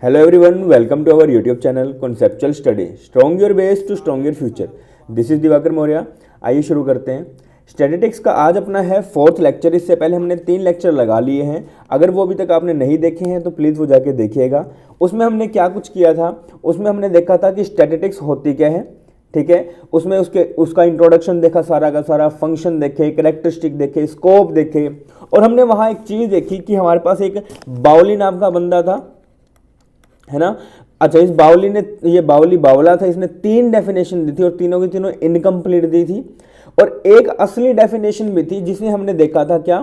Hello everyone, welcome to our YouTube channel Conceptual Study. Strong your base to strong your future. This is Diwakar Maurya. आइए शुरू करते हैं. Statistics का आज अपना है 4th लेक्चर. इससे पहले हमने 3 लेक्चर लगा लिए हैं. अगर वो अभी तक आपने नहीं देखे हैं तो प्लीज़ वो जाके देखिएगा. उसमें हमने क्या कुछ किया था, उसमें हमने देखा था कि स्टैटिस्टिक्स होती क्या है, ठीक है. उसमें उसका इंट्रोडक्शन देखा, सारा का सारा फंक्शन देखे, कैरेक्टरिस्टिक देखे, स्कोप देखे, और हमने वहाँ एक चीज़ देखी कि हमारे पास एक बाउली नाम का बंदा था, है ना. अच्छा, इस बावली ने, ये बावली बावला था, इसने 3 डेफिनेशन दी थी और तीनों की तीनों इनकम्प्लीट दी थी. और एक असली डेफिनेशन भी थी जिसमें हमने देखा था क्या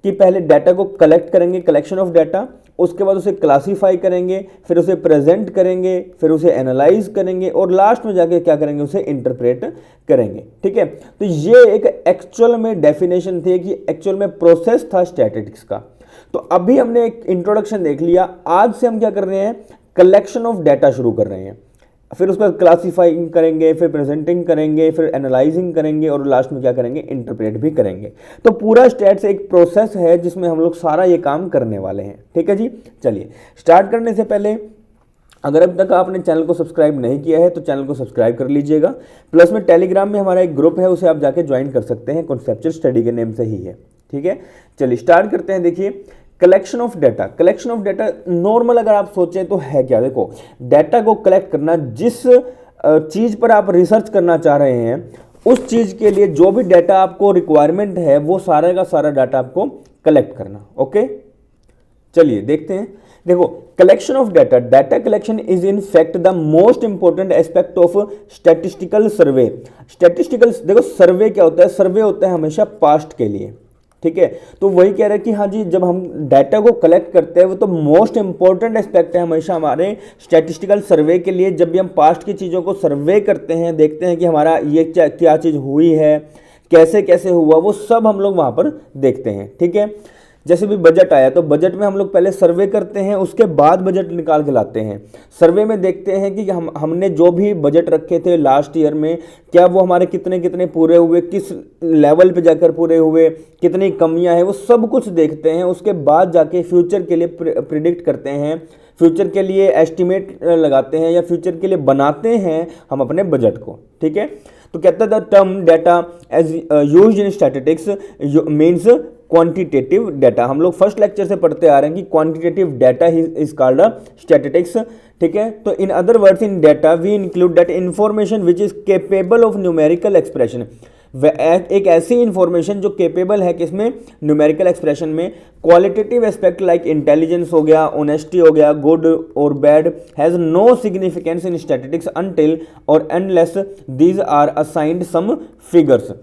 कि पहले डाटा को कलेक्ट करेंगे, कलेक्शन ऑफ डाटा, उसके बाद उसे क्लासीफाई करेंगे, फिर उसे प्रेजेंट करेंगे, फिर उसे एनालाइज करेंगे और लास्ट में जाके क्या करेंगे, उसे इंटरप्रेट करेंगे. ठीक है. तो ये एक एक्चुअल में डेफिनेशन थी कि एक्चुअल में प्रोसेस था स्टैटिस्टिक्स का. तो अभी हमने एक इंट्रोडक्शन देख लिया. आज से हम क्या कर रहे हैं, कलेक्शन ऑफ डाटा शुरू कर रहे हैं. फिर उसका क्लासीफाइंग करेंगे, फिर प्रेजेंटिंग करेंगे, फिर एनालाइजिंग करेंगे और लास्ट में क्या करेंगे, इंटरप्रेट भी करेंगे. तो पूरा स्टैट्स एक प्रोसेस है जिसमें हम लोग सारा ये काम करने वाले हैं. ठीक है जी. चलिए स्टार्ट करने से पहले अगर अब तक आपने चैनल को सब्सक्राइब नहीं किया है तो चैनल को सब्सक्राइब कर लीजिएगा. प्लस में टेलीग्राम में हमारा एक ग्रुप है, उसे आप जाके ज्वाइन कर सकते हैं, कॉन्सेप्चुअल स्टडी के नेम से ही है. ठीक है. चलिए स्टार्ट करते हैं. देखिए, collection of data. Collection of data normal अगर आप सोचें तो है क्या. देखो, डाटा को कलेक्ट करना, जिस चीज़ पर आप रिसर्च करना चाह रहे हैं उस चीज़ के लिए जो भी डाटा आपको रिक्वायरमेंट है वो सारा का सारा डाटा आपको कलेक्ट करना. ओके, चलिए देखते हैं. देखो, collection of data, data collection is in fact the most important aspect of statistical survey. Statistical, देखो सर्वे क्या होता है, सर्वे होता है हमेशा पास्ट के लिए. ठीक है. तो वही कह रहे हैं कि हाँ जी, जब हम डाटा को कलेक्ट करते हैं वो तो मोस्ट इंपॉर्टेंट एस्पेक्ट है हमेशा हमारे स्टैटिस्टिकल सर्वे के लिए. जब भी हम पास्ट की चीज़ों को सर्वे करते हैं, देखते हैं कि हमारा ये क्या चीज़ हुई है, कैसे कैसे हुआ, वो सब हम लोग वहाँ पर देखते हैं. ठीक है. जैसे भी बजट आया तो बजट में हम लोग पहले सर्वे करते हैं, उसके बाद बजट निकाल के लाते हैं. सर्वे में देखते हैं कि हमने जो भी बजट रखे थे लास्ट ईयर में, क्या वो हमारे कितने कितने पूरे हुए, किस लेवल पे जाकर पूरे हुए, कितनी कमियां हैं, वो सब कुछ देखते हैं. उसके बाद जाके फ्यूचर के लिए प्रिडिक्ट करते हैं, फ्यूचर के लिए एस्टिमेट लगाते हैं या फ्यूचर के लिए बनाते हैं हम अपने बजट को. ठीक है. तो कहता है the term data as used in statistics means quantitative data. हम लोग फर्स्ट लेक्चर से पढ़ते आ रहे हैं कि quantitative data is called statistics. ठीक है. तो in other words, in data we include that information which is capable of numerical expression. एक ऐसी इंफॉर्मेशन जो केपेबल है किसमें, न्यूमेरिकल एक्सप्रेशन में. क्वालिटेटिव एस्पेक्ट लाइक इंटेलिजेंस हो गया, ऑनेस्टी हो गया, गुड और bad has no significance in statistics until और unless these are assigned some figures.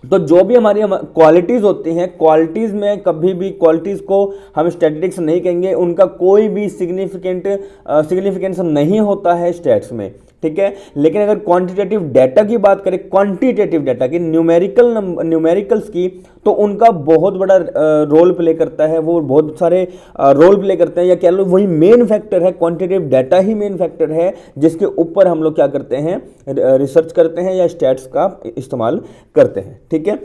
तो जो भी हमारी क्वालिटीज़ होती हैं, क्वालिटीज़ में कभी भी क्वालिटीज़ को हम स्टैटिस्टिक्स नहीं कहेंगे, उनका कोई भी सिग्निफिकेंस नहीं होता है स्टैट्स में. ठीक है. लेकिन अगर क्वांटिटेटिव डाटा की बात करें, क्वांटिटेटिव डाटा की, न्यूमेरिकल्स की, तो उनका बहुत बड़ा रोल प्ले करता है. वो बहुत सारे रोल प्ले करते हैं, या कह लो वही मेन फैक्टर है. क्वांटिटेटिव डाटा ही मेन फैक्टर है जिसके ऊपर हम लोग क्या करते हैं, रिसर्च करते हैं या स्टैट्स का इस्तेमाल करते हैं. ठीक है.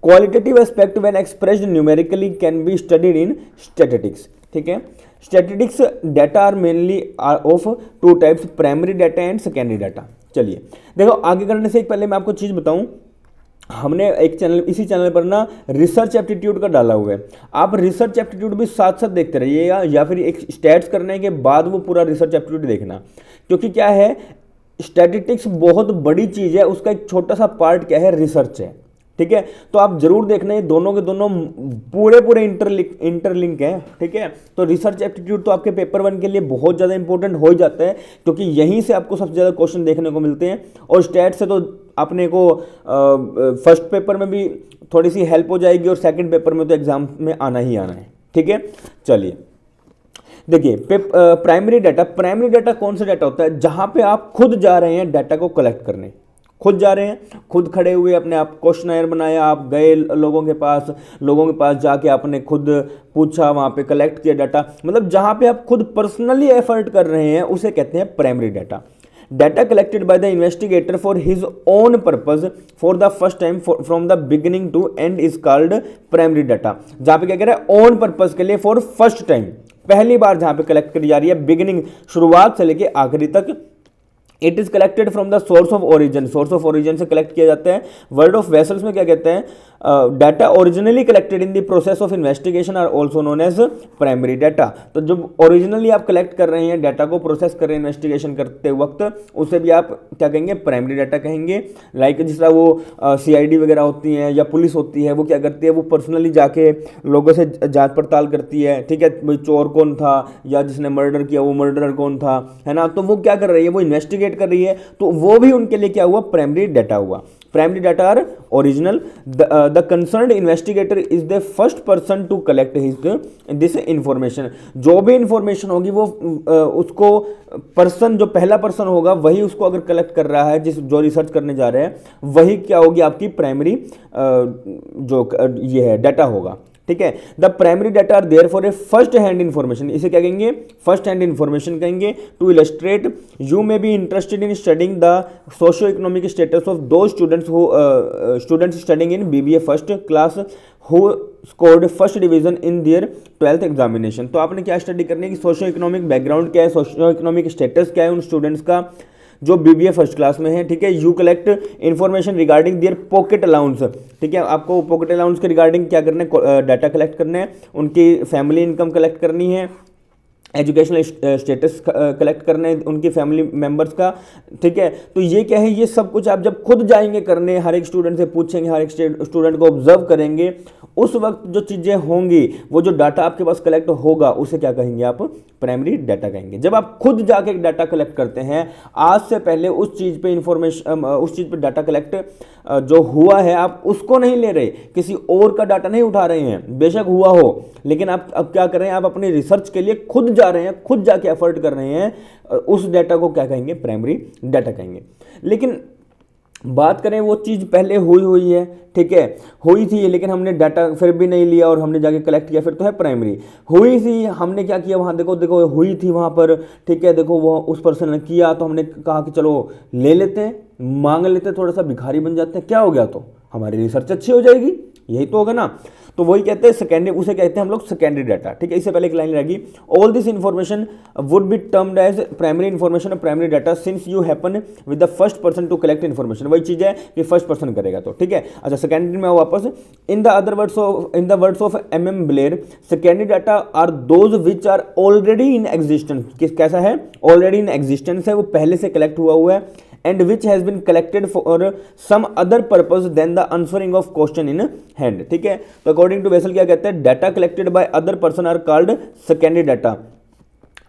Qualitative aspect when expressed numerically can be studied in statistics. ठीक है. Statistics data are mainly of 2 types, primary data and secondary data. चलिए देखो, आगे करने से पहले मैं आपको चीज़ बताऊं, हमने एक चैनल, इसी चैनल पर ना रिसर्च एप्टीट्यूड का डाला हुआ है. आप रिसर्च एप्टीट्यूड भी साथ साथ देखते रहिएगा, या फिर एक स्टैट्स करने के बाद वो पूरा रिसर्च एप्टीट्यूड देखना. क्योंकि क्या है, स्टैटिस्टिक्स बहुत बड़ी चीज़ है, उसका एक छोटा सा पार्ट क्या है, रिसर्च है. ठीक है. तो आप जरूर देखना, ये दोनों के दोनों पूरे इंटरलिंक हैं. ठीक है. तो रिसर्च एप्टीट्यूड तो आपके पेपर 1 के लिए बहुत ज़्यादा इंपॉर्टेंट हो जाता है, क्योंकि यहीं से आपको सबसे ज़्यादा क्वेश्चन देखने को मिलते हैं. और स्टैट से तो अपने को फर्स्ट पेपर में भी थोड़ी सी हेल्प हो जाएगी और सेकंड पेपर में तो एग्जाम में आना ही आना है. ठीक है. चलिए देखिए, प्राइमरी डाटा कौन सा डाटा होता है, जहाँ पे आप खुद जा रहे हैं डाटा को कलेक्ट करने, खुद जा रहे हैं, खुद खड़े हुए, अपने आप क्वेश्चनर बनाया, आप गए लोगों के पास जाके आपने खुद पूछा, वहाँ पे कलेक्ट किया डाटा. मतलब जहाँ पे आप खुद पर्सनली एफर्ट कर रहे हैं उसे कहते हैं primary data. Data collected by the investigator for his own purpose for the first time from the beginning to end is called primary data. जहाँ पे क्या कह रहा है, ओन पर्पज के लिए फॉर फर्स्ट टाइम, पहली बार जहां पे कलेक्ट करी जा रही है, बिगिनिंग, शुरुआत से लेके आखिरी तक। It is collected from the source of origin, source of origin से कलेक्ट किया जाता है। वर्ड ऑफ वेसल्स में क्या कहते हैं, data originally collected in the process of investigation are also known as primary data. तो जब ओरिजिनली आप कलेक्ट कर रहे हैं, डाटा को प्रोसेस कर रहे हैं इन्वेस्टिगेशन करते वक्त, उसे भी आप क्या कहेंगे, प्राइमरी डाटा कहेंगे। लाइक जिस तरह वो CID वगैरह होती हैं या पुलिस होती है, वो क्या करती है, वो पर्सनली जाके लोगों से जांच पड़ताल करती है, ठीक है, भाई चोर कौन था या जिसने मर्डर किया वो मर्डरर कौन था, है ना। तो वो क्या कर रही है, वो इन्वेस्टिगेट कर रही है, तो वो भी उनके लिए क्या हुआ, प्राइमरी डाटा हुआ। Primary data are original, the concerned investigator is the first person to collect this information. जो भी इंफॉर्मेशन होगी वो उसको पर्सन, जो पहला पर्सन होगा वही उसको अगर कलेक्ट कर रहा है, जो रिसर्च करने जा रहे हैं, वही क्या होगी, आपकी प्राइमरी जो ये है डाटा होगा, ठीक है। The primary data are therefore a first hand information, इसे क्या कहेंगे, फर्स्ट हैंड इन्फॉर्मेशन कहेंगे। To illustrate, you may be interested in studying the socio economic status of two students studying in BBA first class who scored first division in their 12th examination. तो आपने क्या study करनी है कि socio economic background क्या है, socio economic status क्या है उन स्टूडेंट्स का जो BBA फर्स्ट क्लास में है, ठीक है। You collect information regarding their pocket allowance, ठीक है, आपको पॉकेट अलाउंस के रिगार्डिंग क्या करना है, डाटा कलेक्ट करना है, उनकी फैमिली इनकम कलेक्ट करनी है, एजुकेशनल स्टेटस कलेक्ट करने उनकी फैमिली मेंबर्स का, ठीक है। तो ये क्या है, ये सब कुछ आप जब खुद जाएंगे करने, हर एक स्टूडेंट से पूछेंगे, हर एक स्टूडेंट को ऑब्जर्व करेंगे, उस वक्त जो चीज़ें होंगी, वो जो डाटा आपके पास कलेक्ट होगा, उसे क्या कहेंगे आप, प्राइमरी डाटा कहेंगे। जब आप खुद जाके डाटा कलेक्ट करते हैं, आज से पहले उस चीज़ पे इंफॉर्मेशन, उस चीज़ पे डाटा कलेक्ट जो हुआ है, आप उसको नहीं ले रहे, किसी और का डाटा नहीं उठा रहे हैं, बेशक हुआ हो, लेकिन आप अब क्या कर रहे हैं, आप अपनी रिसर्च के लिए खुद जा रहे हैं, खुद जाके एफर्ट कर रहे हैं, उस डाटा को क्या कहेंगे, प्राइमरी डाटा कहेंगे। लेकिन बात करें, वो चीज़ पहले हुई है, ठीक है, हुई थी, लेकिन हमने डाटा फिर भी नहीं लिया और हमने जाके कलेक्ट किया, फिर तो है प्राइमरी। हुई थी, हमने क्या किया, वहाँ देखो हुई थी वहाँ पर, ठीक है, देखो वो उस पर्सन ने किया, तो हमने कहा कि चलो ले लेते हैं, मांग लेते हैं, थोड़ा सा भिखारी बन जाते हैं, क्या हो गया, तो हमारी रिसर्च अच्छी हो जाएगी, यही तो होगा ना। तो वही कहते हैं सेकेंडरी, उसे कहते हैं हम लोग सेकेंडरी डाटा, ठीक है। इससे पहले एक लाइन रहेगी, all this information would be termed as primary information और primary data since you happen with the first person to collect information. वही चीज़ है कि फर्स्ट पर्सन करेगा, तो ठीक है। अच्छा, सेकेंडरी में वापस, in the words of MM Blair, secondary data are those which are already in existence. कैसा है, ऑलरेडी इन एग्जिस्टेंस है, वो पहले से कलेक्ट हुआ है, and which has been collected for some other purpose than the answering of question in hand, ठीक है। तो अकॉर्डिंग टू वेसल क्या कहते हैं, data collected by other person are called secondary data.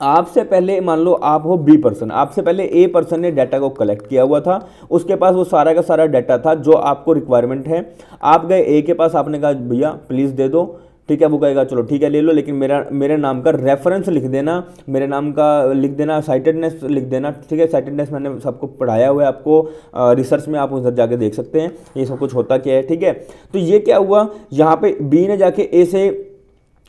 आपसे पहले मान लो आप हो B पर्सन, आपसे पहले A पर्सन ने डाटा को कलेक्ट किया हुआ था, उसके पास वो सारा का सारा डाटा था जो आपको रिक्वायरमेंट है। आप गए A के पास, आपने कहा भैया प्लीज़ दे दो, ठीक है, वो कहेगा चलो ठीक है ले लो, लेकिन मेरे नाम का रेफरेंस लिख देना, मेरे नाम का लिख देना, साइटेडनेस लिख देना, ठीक है। साइटेडनेस मैंने सबको पढ़ाया हुआ है, आपको रिसर्च में आप उधर जाके देख सकते हैं ये सब कुछ होता क्या है, ठीक है। तो ये क्या हुआ, यहाँ पे B ने जाके A से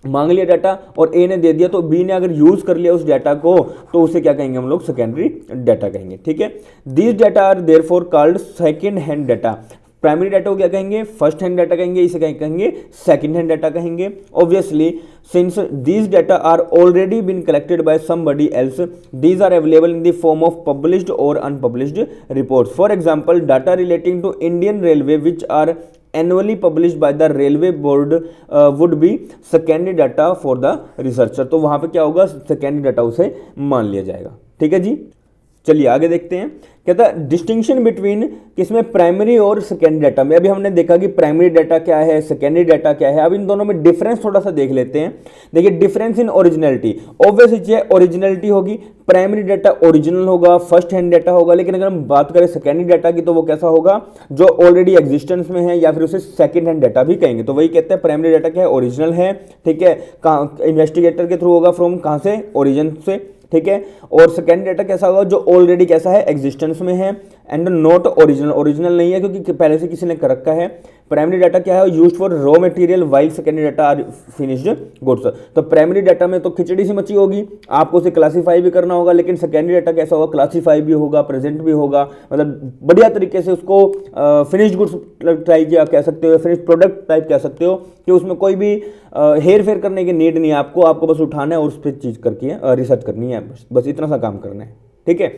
मांग लिया डाटा और A ने दे दिया, तो B ने अगर यूज़ कर लिया उस डाटा को, तो उसे क्या कहेंगे हम लोग, सेकेंडरी डाटा कहेंगे, ठीक है। These data are therefore called second hand data. Primary data को क्या कहेंगे, फर्स्ट हैंड डाटा कहेंगे, इसे कहेंगे सेकंड हैंड डाटा कहेंगे। Obviously since these data are already been collected by somebody else, these are available in the form of published और unpublished reports. For example, data relating to Indian railway which are annually published by the railway board would be secondary data for the researcher। तो वहां पे क्या होगा, secondary data उसे मान लिया जाएगा, ठीक है जी। चलिए आगे देखते हैं, कहता है डिस्टिंक्शन बिटवीन किसमें, प्राइमरी और सेकेंडरी डाटा में। अभी हमने देखा कि प्राइमरी डाटा क्या है, सेकेंडरी डाटा क्या है, अब इन दोनों में डिफरेंस थोड़ा सा देख लेते हैं। देखिए, डिफरेंस इन ओरिजिनलिटी, ऑब्वियसली चीज ओरिजिनलिटी होगी, प्राइमरी डाटा ओरिजिनल होगा, फर्स्ट हैंड डाटा होगा। लेकिन अगर हम बात करें सेकेंडरी डाटा की, तो वो कैसा होगा, जो ऑलरेडी एग्जिस्टेंस में है, या फिर उसे सेकेंड हैंड डाटा भी कहेंगे। तो वही कहते हैं प्राइमरी डाटा क्या है, ओरिजिनल है, ठीक है, कहाँ इन्वेस्टिगेटर के थ्रू होगा, फ्रॉम कहाँ से, ओरिजिन से, ठीक है। और सेकेंड डाटा कैसा होगा, जो ऑलरेडी कैसा है, एग्जिस्टेंस में है, एंड नॉट ओरिजिनल, ओरिजिनल नहीं है क्योंकि पहले से किसी ने कर रखा है। प्राइमरी डाटा क्या है, used for raw material while secondary data are finished goods. तो प्राइमरी डाटा में तो खिचड़ी सी मची होगी, आपको उसे क्लासीफाई भी करना होगा, लेकिन सेकेंडरी डाटा कैसा होगा, क्लासीफाई भी होगा, प्रेजेंट भी होगा, मतलब बढ़िया तरीके से उसको फिनिश्ड गुड्स टाइप कह सकते हो, फिनिश्ड प्रोडक्ट टाइप कह सकते हो, कि उसमें कोई भी हेर फेर करने की नीड नहीं है आपको बस उठाना है और उस पर चीज़ करके रिसर्च करनी है, बस इतना सा काम करना है, ठीक है।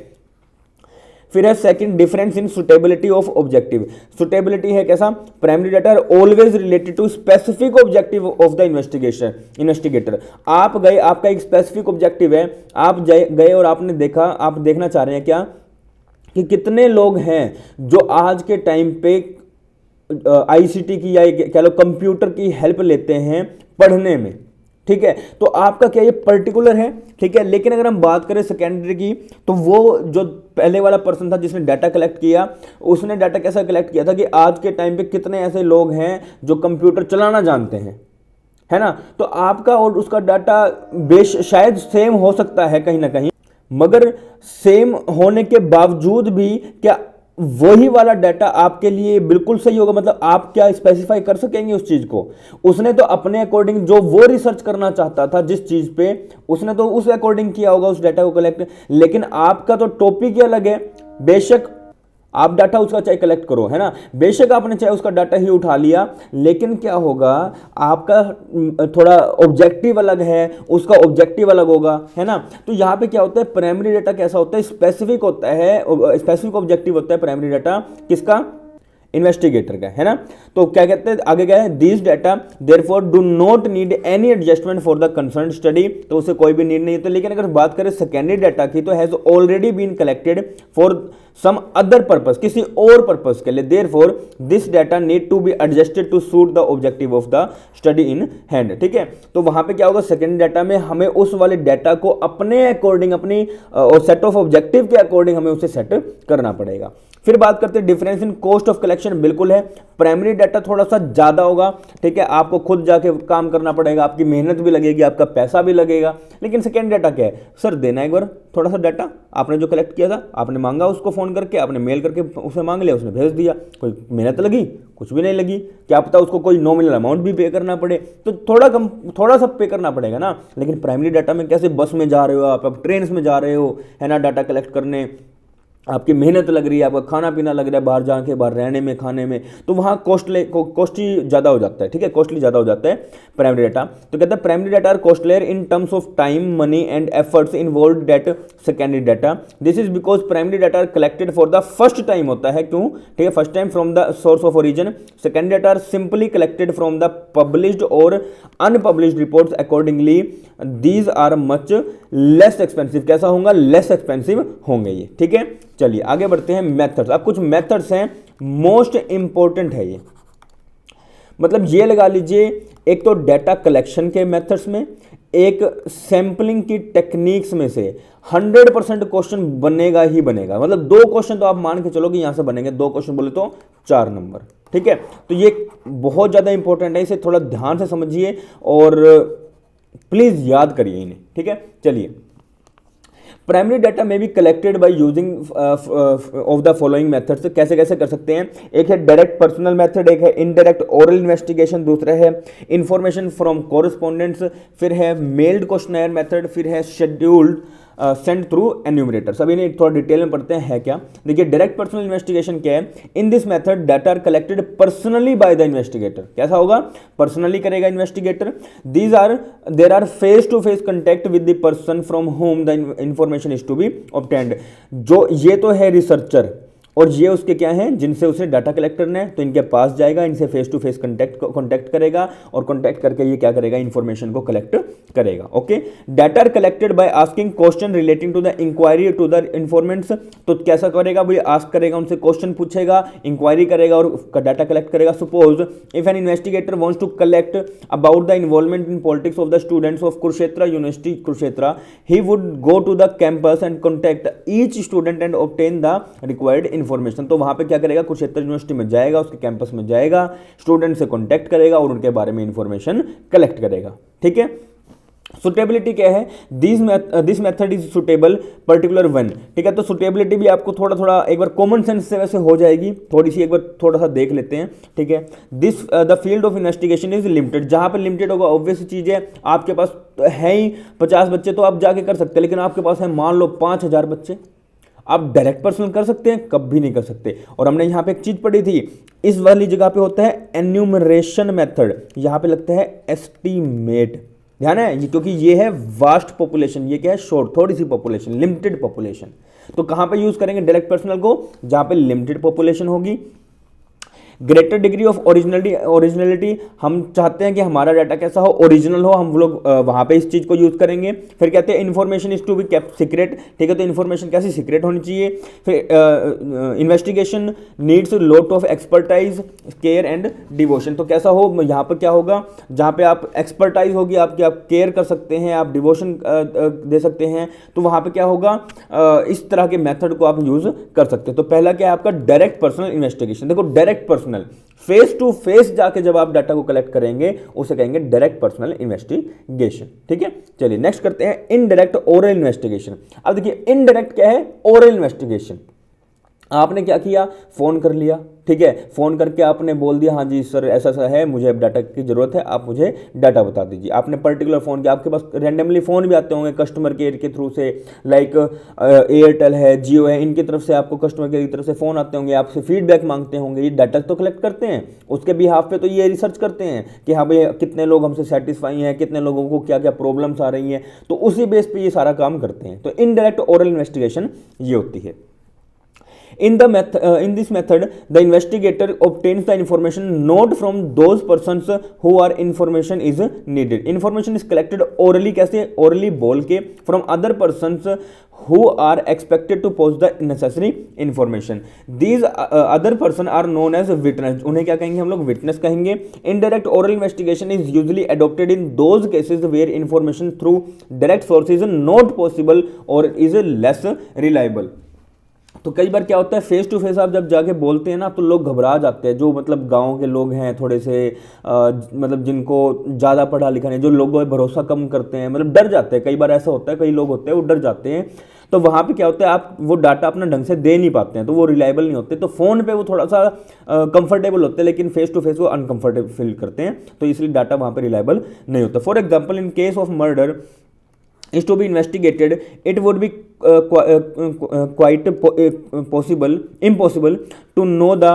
फिर है second difference in suitability of objective. Suitability है कैसा, primary data always related to specific objective of the investigator. आप गए, आपका एक स्पेसिफिक ऑब्जेक्टिव है, आप गए और आपने देखा, आप देखना चाह रहे हैं क्या कि कितने लोग हैं जो आज के टाइम पे आईसीटी की या कह लो कंप्यूटर की हेल्प लेते हैं पढ़ने में, ठीक है। तो आपका क्या ये पर्टिकुलर है, ठीक है। लेकिन अगर हम बात करें सेकेंडरी की, तो वो जो पहले वाला पर्सन था जिसने डाटा कलेक्ट किया, उसने डाटा कैसा कलेक्ट किया था कि आज के टाइम पे कितने ऐसे लोग हैं जो कंप्यूटर चलाना जानते हैं, है ना। तो आपका और उसका डाटा शायद सेम हो सकता है कहीं ना कहीं, मगर सेम होने के बावजूद भी क्या वही वाला डाटा आपके लिए बिल्कुल सही होगा, मतलब आप क्या स्पेसिफाई कर सकेंगे उस चीज को। उसने तो अपने अकॉर्डिंग जो वो रिसर्च करना चाहता था जिस चीज पे, उसने तो उस अकॉर्डिंग किया होगा उस डाटा को कलेक्ट, लेकिन आपका तो टॉपिक ही अलग है। बेशक आप डाटा उसका चाहे कलेक्ट करो, है ना, बेशक आपने चाहे उसका डाटा ही उठा लिया, लेकिन क्या होगा, आपका थोड़ा ऑब्जेक्टिव अलग है, उसका ऑब्जेक्टिव अलग होगा, है ना। तो यहाँ पे क्या होता है, प्राइमरी डाटा कैसा होता है, स्पेसिफिक होता है, स्पेसिफिक ऑब्जेक्टिव होता है प्राइमरी डाटा किसका, इन्वेस्टिगेटर का, है ना। तो क्या कहते हैं आगे क्या है, this data therefore do not need any adjustment for the concern study, तो उसे कोई भी नीड नहीं है। तो लेकिन अगर बात करें सेकेंडरी डाटा की, तो has already been collected for some other purpose, किसी और पर्पस के लिए, therefore this data need to be adjusted to suit the objective of the study in hand, ठीक है। तो वहां पे क्या होगा, सेकेंडरी डाटा में हमें उस वाले डाटा को अपने अकॉर्डिंग, अपनी सेट ऑफ ऑब्जेक्टिव के अकॉर्डिंग हमें उसे सेट करना पड़ेगा। फिर बात करते हैं difference in cost of collection. बिल्कुल है, प्राइमरी डाटा थोड़ा सा ज्यादा होगा, ठीक है, आपको खुद जाके काम करना पड़ेगा, आपकी मेहनत भी लगेगी, आपका पैसा भी लगेगा। लेकिन सेकेंड डाटा क्या है, सर देना एक बार थोड़ा सा डाटा, आपने जो कलेक्ट किया था, आपने मांगा उसको फोन करके, आपने मेल करके उसे मांग लिया, उसने भेज दिया, कोई मेहनत लगी, कुछ भी नहीं लगी, क्या पता उसको कोई नॉमिनल अमाउंट भी पे करना पड़े, तो थोड़ा सा पे करना पड़ेगा ना। लेकिन प्राइमरी डाटा में कैसे, बस में जा रहे हो आप ट्रेन में जा रहे हो, है ना, डाटा कलेक्ट करने, आपकी मेहनत लग रही है, आपका खाना पीना लग रहा है, बाहर जाके बाहर रहने में, खाने में, तो वहाँ कॉस्टली ज़्यादा हो जाता है, ठीक है, कॉस्टली ज़्यादा हो जाता है प्राइमरी डाटा। तो कहते हैं primary data are costlier in terms of time, money and efforts involve than secondary data. This is because primary data are collected for the first time होता है, क्यों, ठीक है, first time from the source of origin. Secondary data are simply collected from the published और unpublished reports, accordingly these are much less expensive. कैसा होगा, less expensive होंगे ये, ठीक है। चलिए आगे बढ़ते हैं मेथड्स। अब कुछ मेथड्स हैं, मोस्ट इंपॉर्टेंट है ये, मतलब ये लगा लीजिए, एक तो डाटा कलेक्शन के मेथड्स में, एक सैंपलिंग की टेक्निक्स में से 100% क्वेश्चन बनेगा ही बनेगा। मतलब 2 क्वेश्चन तो आप मान के चलो कि यहां से बनेंगे, 2 क्वेश्चन बोले तो 4 नंबर, ठीक है। तो ये बहुत ज्यादा इंपॉर्टेंट है, इसे थोड़ा ध्यान से समझिए और प्लीज याद करिए इन्हें, ठीक है। चलिए, प्राइमरी डाटा में भी collected by using of the following methods. कैसे कैसे कर सकते हैं, एक है डायरेक्ट पर्सनल मेथड, एक है इनडायरेक्ट ओरल इन्वेस्टिगेशन, दूसरा है इंफॉर्मेशन फ्रॉम कोरेस्पोंडेंट्स, फिर है मेल्ड क्वेश्चनर मेथड, फिर है शेड्यूल्ड सेंड थ्रू एन्यूमरेटर्स। अब इन्हें थोड़ा डिटेल में पढ़ते हैं है क्या। देखिए डायरेक्ट पर्सनल इन्वेस्टिगेशन क्या है, in this method data are collected personally by the investigator. कैसा होगा, पर्सनली करेगा investigator. There are face to face contact with the person from whom the information is to be obtained. जो ये तो है researcher और ये उसके क्या हैं, जिनसे उसे डाटा कलेक्ट करना है, तो इनके पास जाएगा, इनसे फेस टू फेस कॉन्टैक्ट करेगा और कॉन्टैक्ट करके ये क्या करेगा, इन्फॉर्मेशन को कलेक्ट करेगा। Okay, data are collected by asking question relating to the inquiry to the informants. तो कैसा करेगा भाई, आस्क करेगा, उनसे क्वेश्चन पूछेगा, इंक्वायरी करेगा और डाटा कलेक्ट करेगा। Suppose if an investigator wants to collect about the involvement in politics of the students of Kurukshetra University Kurukshetra, he would go to the campus and contact each student and obtain the required information. तो वहां पे क्या करेगा, Kurukshetra university में जाएगा, उसके campus में जाएगा, स्टूडेंट से कॉन्टैक्ट करेगा और उनके बारे में इंफॉर्मेशन कलेक्ट करेगा। ठीक है, सुटेबिलिटी क्या है, this method is suitable particular one, ठीक है। तो सुटेबिलिटी भी आपको थोड़ा थोड़ा एक बार कॉमन सेंस से वैसे हो जाएगी, थोड़ी सी एक बार थोड़ा सा देख लेते हैं, ठीक है। This the field of investigation is limited, जहां पे लिमिटेड होगा ऑब्वियस चीज है, आपके पास है ही 50 बच्चे तो आप जाके कर सकते हैं, लेकिन आपके पास है मान लो 5000 बच्चे, आप डायरेक्ट पर्सनल कर सकते हैं, कभी नहीं कर सकते। और हमने यहाँ पे एक चीज पढ़ी थी, इस वाली जगह पे होता है एन्यूमरेशन मेथड, यहाँ पे लगता है एस्टीमेट, ध्यान है, क्योंकि ये है वास्ट पॉपुलेशन, ये क्या है शॉर्ट, थोड़ी सी पॉपुलेशन, लिमिटेड पॉपुलेशन। तो कहां पे यूज करेंगे डायरेक्ट पर्सनल को, जहां पे लिमिटेड पॉपुलेशन होगी। ग्रेटर डिग्री ऑफ ओरिजिनलिटी, हम चाहते हैं कि हमारा डाटा कैसा हो, ओरिजिनल हो, हम लोग वहां पे इस चीज को यूज करेंगे। फिर कहते हैं information is to be kept secret, ठीक है, तो इन्फॉर्मेशन कैसी सीक्रेट होनी चाहिए। फिर investigation needs lot of expertise, care and devotion, तो कैसा हो, यहाँ पर क्या होगा, जहाँ पे आप एक्सपर्टाइज होगी आपकी, आप केयर कर सकते हैं, आप डिवोशन दे सकते हैं, तो वहां पे क्या होगा, इस तरह के मेथड को आप यूज कर सकते हैं। तो पहला क्या है आपका डायरेक्ट पर्सनल इन्वेस्टिगेशन। देखो direct personal, face to face जाके जब आप डाटा को कलेक्ट करेंगे उसे कहेंगे डायरेक्ट पर्सनल इन्वेस्टिगेशन, ठीक है। चलिए नेक्स्ट करते हैं इनडायरेक्ट ओरल इन्वेस्टिगेशन। अब देखिए इनडायरेक्ट क्या है, ओरल इन्वेस्टिगेशन। आपने क्या किया, फोन कर लिया, ठीक है, फोन करके आपने बोल दिया हाँ जी सर ऐसा ऐसा है, मुझे अब डाटा की जरूरत है, आप मुझे डाटा बता दीजिए। आपने पर्टिकुलर फोन किया, आपके पास रैंडमली फोन भी आते होंगे कस्टमर केयर के थ्रू से, लाइक एयरटेल है, जियो है, इनकी तरफ से आपको कस्टमर केयर की तरफ से फोन आते होंगे, आपसे फीडबैक मांगते होंगे, ये डाटा तो कलेक्ट करते हैं, उसके बिहाफ पे तो ये रिसर्च करते हैं कि हाँ भाई कितने लोग हमसे सेटिस्फाई हैं, कितने लोगों को क्या क्या प्रॉब्लम्स आ रही हैं, तो उसी बेस पे ये सारा काम करते हैं। तो इनडायरेक्ट ओरल इन्वेस्टिगेशन ये होती है। In this method, the investigator obtains the information not from those persons who are information is needed. Information is collected orally, कैसे orally बोल के, from other persons who are expected to possess the necessary information. These other person are known as witness. उन्हें क्या कहेंगे हम लोग, witness कहेंगे। Indirect oral investigation is usually adopted in those cases where information through direct source is not possible or is less reliable. तो कई बार क्या होता है, फेस टू फेस आप जब जाके बोलते हैं ना तो लोग घबरा जाते हैं, जो मतलब गांव के लोग हैं थोड़े से मतलब जिनको ज़्यादा पढ़ा लिखा नहीं, जो लोगों पे भरोसा कम करते हैं, मतलब डर जाते हैं। कई बार ऐसा होता है, कई लोग होते हैं वो डर जाते हैं, तो वहाँ पे क्या होता है, आप वो डाटा अपना ढंग से दे नहीं पाते हैं, तो वो रिलायबल नहीं होते। तो फ़ोन पे वो थोड़ा सा कंफर्टेबल होते हैं, लेकिन फेस टू फेस वो अनकंफर्टेबल फील करते हैं, तो इसलिए डाटा वहाँ पे रिलायबल नहीं होता। For example in case of murder is to be investigated, it would be quite impossible to know the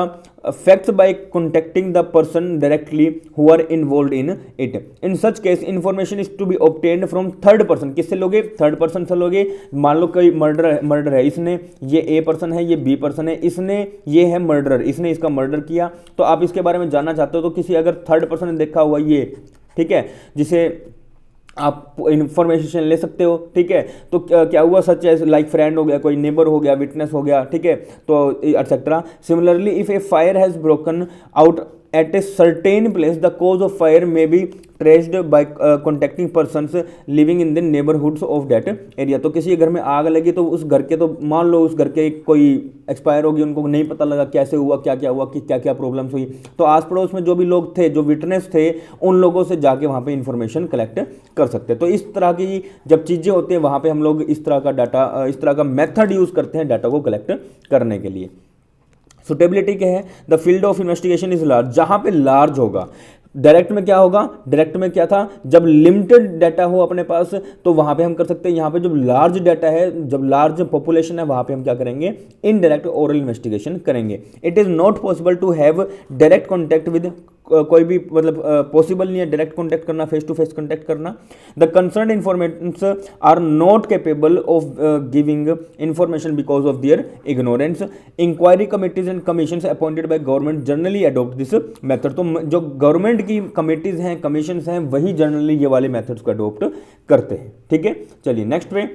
facts by contacting the person directly who are involved in it. In such case information is to be obtained from third person. किससे लोगे, third person से लोगे। मान लो कोई murder है, इसने, ये a person है, ये बी पर्सन है, इसने, ये है मर्डरर, इसने इसका मर्डर किया, तो आप इसके बारे में जानना चाहते हो, तो किसी अगर थर्ड पर्सन ने देखा हुआ ये, ठीक है, जिसे आप इंफॉर्मेशन ले सकते हो, ठीक है। तो क्या हुआ, सच है लाइक फ्रेंड हो गया, कोई नेबर हो गया, विटनेस हो गया, ठीक है, तो etcetera. Similarly if a fire has broken out at a certain place, the cause of fire may be traced by contacting persons living in the neighbourhoods of that area. तो किसी घर में आग लगी तो उस घर के, तो मान लो उस घर के कोई एक्सपायर होगी, उनको नहीं पता लगा कैसे हुआ, क्या क्या हुआ, कि क्या क्या प्रॉब्लम्स हुई, तो आस पड़ोस में जो भी लोग थे, जो विटनेस थे, उन लोगों से जाके वहाँ पे इंफॉर्मेशन कलेक्ट कर सकते हैं। तो इस तरह की जब चीज़ें होती हैं वहाँ पे हम लोग इस तरह का डाटा, इस तरह का मेथड यूज़ करते हैं डाटा को कलेक्ट करने के लिए। सुटेबिलिटी क्या है, the field of investigation is large, जहाँ पे लार्ज होगा। डायरेक्ट में क्या होगा, डायरेक्ट में क्या था, जब लिमिटेड डाटा हो अपने पास तो वहां पे हम कर सकते हैं। यहाँ पे जब लार्ज डाटा है, जब लार्ज पॉपुलेशन है, वहां पे हम क्या करेंगे, इनडायरेक्ट ओरल इन्वेस्टिगेशन करेंगे। It is not possible to have direct contact with, कोई भी मतलब पॉसिबल नहीं है डायरेक्ट कॉन्टैक्ट करना, फेस टू फेस कॉन्टैक्ट करना। The concern informations are not capable of giving information because of their ignorance. Inquiry committees and commissions appointed by government generally adopt this method. तो जो government की committees हैं, commissions हैं, वही generally ये वाले methods को अडॉप्ट करते हैं, ठीक है। चलिए नेक्स्ट पे,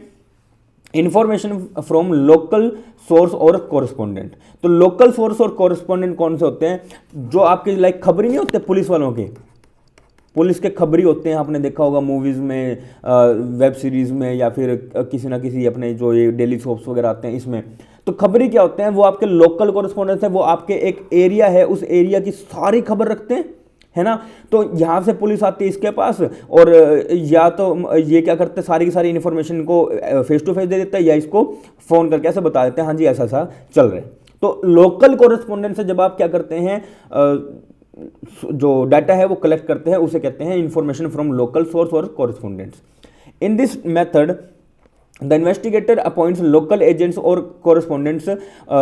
इंफॉर्मेशन फ्रॉम लोकल सोर्स और कोरस्पोंडेंट। तो लोकल सोर्स और कोरस्पोंडेंट कौन से होते हैं, जो आपके लाइक खबरी नहीं होते पुलिस वालों के, पुलिस के खबरी होते हैं, आपने देखा होगा मूवीज़ में, वेब सीरीज़ में, या फिर किसी ना किसी अपने जो ये डेली सोप्स वगैरह आते हैं इसमें। तो खबरी क्या होते हैं, वो आपके लोकल कोरस्पोंडेंट है, वो आपके एक एरिया है, उस एरिया की सारी खबर रखते हैं, है ना। तो यहाँ से पुलिस आती है इसके पास, और या तो ये क्या करते हैं, सारी की सारी इन्फॉर्मेशन को फेस टू फेस दे देता है, या इसको फ़ोन करके ऐसे बता देते हैं हाँ जी ऐसा ऐसा चल रहा है। तो लोकल कोरेस्पोंडेंट से जब आप क्या करते हैं, जो डाटा है वो कलेक्ट करते हैं, उसे कहते हैं इंफॉर्मेशन फ्रॉम लोकल सोर्स और correspondents. In this method the investigator appoints local agents or correspondents